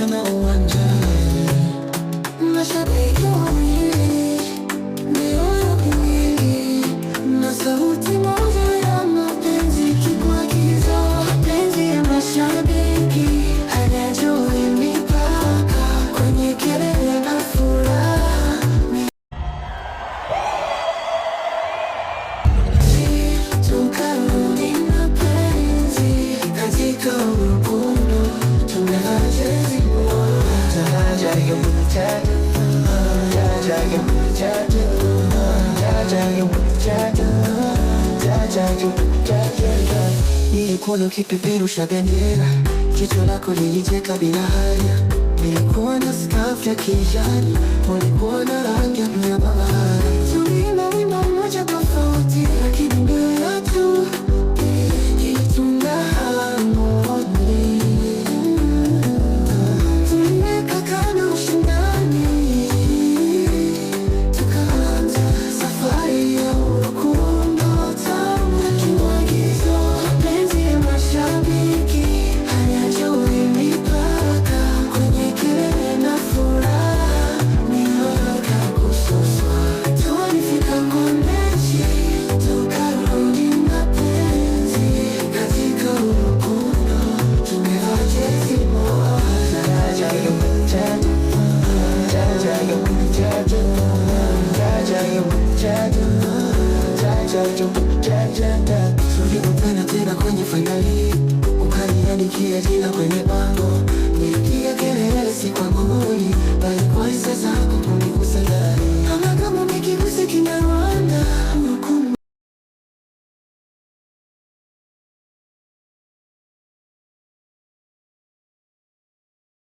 tena uwanjani. Mashabiki wawili, mioyo miwili, na sauti moja ya mapenzi ikimwagiza. Mapenzi ya mashabiki hayajui mipaka, kwenye kelele na furaha. Tukarudi mapenzi katika ukundu, tunajezi nilikuwa nikipeperusha bendera, jicho lako lilicheka bila haya. Nilikuwa na scarf ya kijani, ulikuwa na rangi ya blue ya bahari. Tuliimba wimbo mmoja tofauti, lakini mioyo yetu ilitunga harmoni. Tuliweka kando ushindani, tukaanza safari ya urukundo tamu. Kimwagizo, mapenzi ya mashabiki hayajui mipaka, kwenye kelele na furaha, mioyo ikakusuzwa. Tulifika Ngombeji, tukarudi mapenzi katika urukundo, tumevaa jezi moja. Tulikutana tena kwenye fainali, ukaniandikia jina kwenye bango.